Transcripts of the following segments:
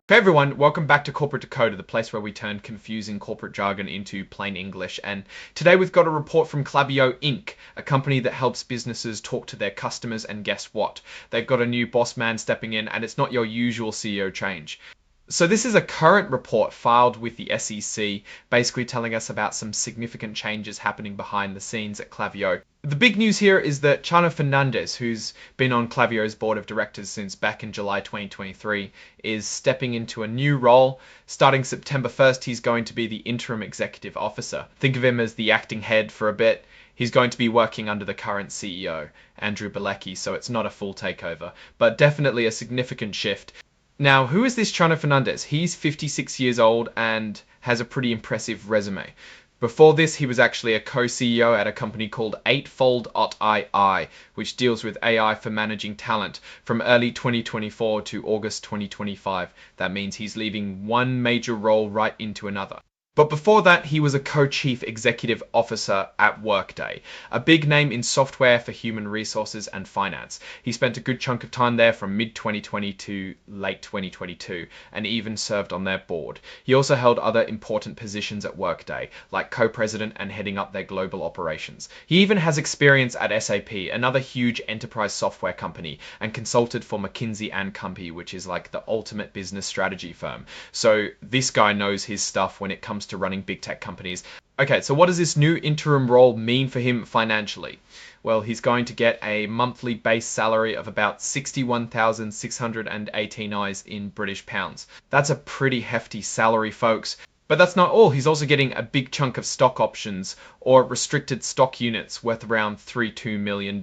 Hey everyone, welcome back to Corporate Decoder, the place where we turn confusing corporate jargon into plain English. And today we've got a report from Klaviyo Inc., a company that helps businesses talk to their customers, and guess what? They've got a new boss man stepping in, and it's not your usual CEO change. So this is a current report filed with the SEC, basically telling us about some significant changes happening behind the scenes at Klaviyo. The big news here is that Chano Fernandez, who's been on Klaviyo's board of directors since back in July 2023, is stepping into a new role. Starting September 1st, he's going to be the interim executive officer. Think of him as the acting head for a bit. He's going to be working under the current CEO, Andrew Bilecki, so it's not a full takeover, but definitely a significant shift. Now, who is this Chano Fernandez? He's 56 years old and has a pretty impressive resume. Before this, he was actually a co-CEO at a company called Eightfold.ai, which deals with AI for managing talent from early 2024 to August 2025. That means he's leaving one major role right into another. But before that, he was a co-chief executive officer at Workday, a big name in software for human resources and finance. He spent a good chunk of time there from mid-2020 to late 2022, and even served on their board. He also held other important positions at Workday, like co-president and heading up their global operations. He even has experience at SAP, another huge enterprise software company, and consulted for McKinsey & Company, which is like the ultimate business strategy firm. So this guy knows his stuff when it comes to running big tech companies. Okay, so what does this new interim role mean for him financially? Well, he's going to get a monthly base salary of about 61,618 eyes in British pounds. That's a pretty hefty salary, folks. But that's not all. He's also getting a big chunk of stock options or restricted stock units worth around $32 million.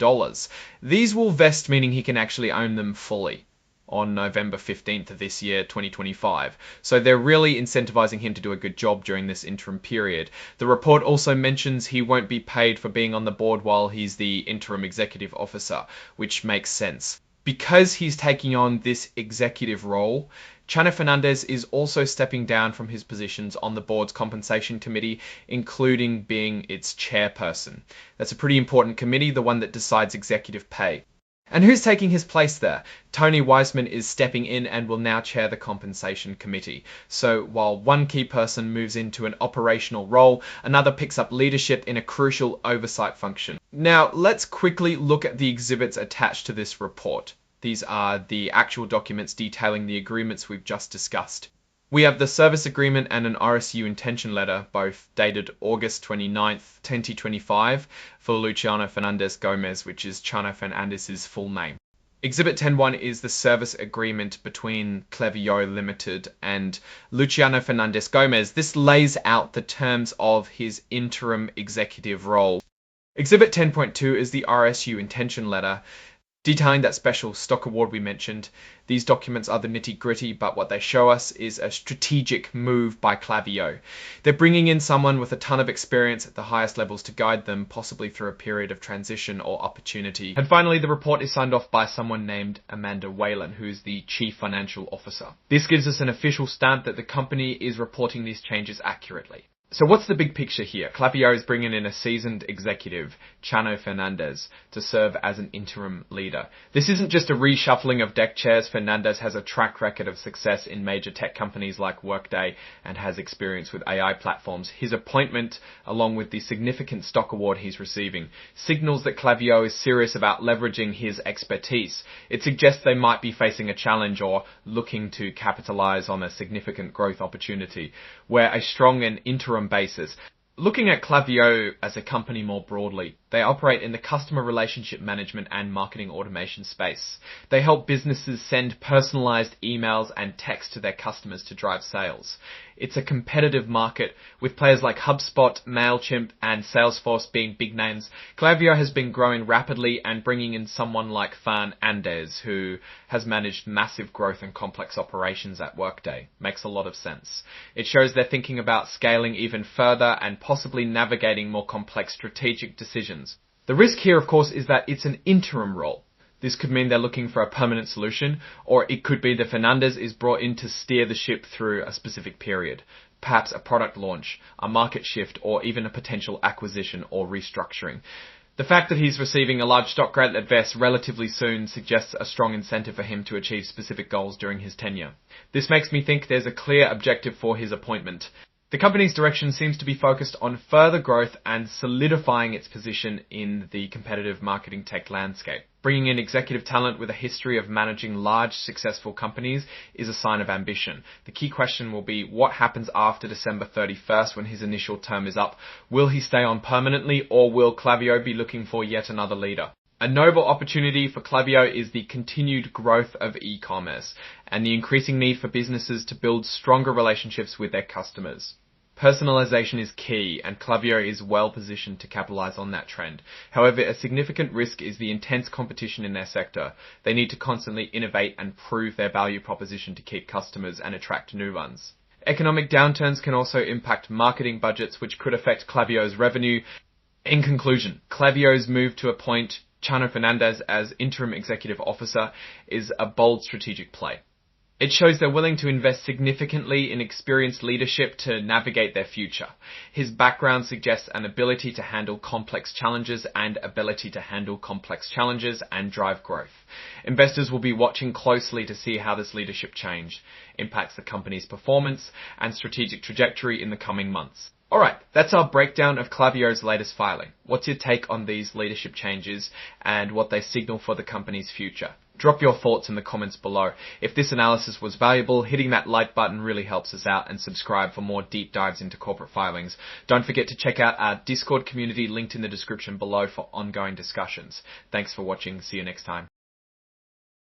These will vest, meaning he can actually own them fully on November 15th of this year, 2025. So they're really incentivizing him to do a good job during this interim period. The report also mentions he won't be paid for being on the board while he's the interim executive officer, which makes sense. Because he's taking on this executive role, Chano Fernandez is also stepping down from his positions on the board's compensation committee, including being its chairperson. That's a pretty important committee, the one that decides executive pay. And who's taking his place there? Tony Weisman is stepping in and will now chair the compensation committee. So while one key person moves into an operational role, another picks up leadership in a crucial oversight function. Now, let's quickly look at the exhibits attached to this report. These are the actual documents detailing the agreements we've just discussed. We have the service agreement and an RSU intention letter, both dated August 29th, 2025, for Luciano Fernandez Gomez, which is Chano Fernandez's full name. Exhibit 10.1 is the service agreement between Klaviyo Limited and Luciano Fernandez Gomez. This lays out the terms of his interim executive role. Exhibit 10.2 is the RSU intention letter, detailing that special stock award we mentioned. These documents are the nitty-gritty, but what they show us is a strategic move by Klaviyo. They're bringing in someone with a ton of experience at the highest levels to guide them, possibly through a period of transition or opportunity. And finally, the report is signed off by someone named Amanda Whalen, who's the Chief Financial Officer. This gives us an official stamp that the company is reporting these changes accurately. So what's the big picture here? Klaviyo is bringing in a seasoned executive, Chano Fernandez, to serve as an interim leader. This isn't just a reshuffling of deck chairs. Fernandez has a track record of success in major tech companies like Workday and has experience with AI platforms. His appointment, along with the significant stock award he's receiving, signals that Klaviyo is serious about leveraging his expertise. It suggests they might be facing a challenge or looking to capitalize on a significant growth opportunity, where a strong and interim basis. Looking at Klaviyo as a company more broadly, they operate in the customer relationship management and marketing automation space. They help businesses send personalized emails and text to their customers to drive sales. It's a competitive market with players like HubSpot, MailChimp, and Salesforce being big names. Klaviyo has been growing rapidly and bringing in someone like Fernandez, who has managed massive growth and complex operations at Workday. Makes a lot of sense. It shows they're thinking about scaling even further and possibly navigating more complex strategic decisions. The risk here, of course, is that it's an interim role. This could mean they're looking for a permanent solution, or it could be that Fernandez is brought in to steer the ship through a specific period. Perhaps a product launch, a market shift, or even a potential acquisition or restructuring. The fact that he's receiving a large stock grant that vests relatively soon suggests a strong incentive for him to achieve specific goals during his tenure. This makes me think there's a clear objective for his appointment. The company's direction seems to be focused on further growth and solidifying its position in the competitive marketing tech landscape. Bringing in executive talent with a history of managing large, successful companies is a sign of ambition. The key question will be what happens after December 31st when his initial term is up. Will he stay on permanently, or will Klaviyo be looking for yet another leader? A notable opportunity for Klaviyo is the continued growth of e-commerce and the increasing need for businesses to build stronger relationships with their customers. Personalization is key, and Klaviyo is well positioned to capitalize on that trend. However, a significant risk is the intense competition in their sector. They need to constantly innovate and prove their value proposition to keep customers and attract new ones. Economic downturns can also impact marketing budgets, which could affect Klaviyo's revenue. In conclusion, Klaviyo's move to appoint Chano Fernandez as interim executive officer is a bold strategic play. It shows they're willing to invest significantly in experienced leadership to navigate their future. His background suggests an ability to handle complex challenges and drive growth. Investors will be watching closely to see how this leadership change impacts the company's performance and strategic trajectory in the coming months. Alright, that's our breakdown of Klaviyo's latest filing. What's your take on these leadership changes and what they signal for the company's future? Drop your thoughts in the comments below. If this analysis was valuable, hitting that like button really helps us out, and subscribe for more deep dives into corporate filings. Don't forget to check out our Discord community linked in the description below for ongoing discussions. Thanks for watching. See you next time.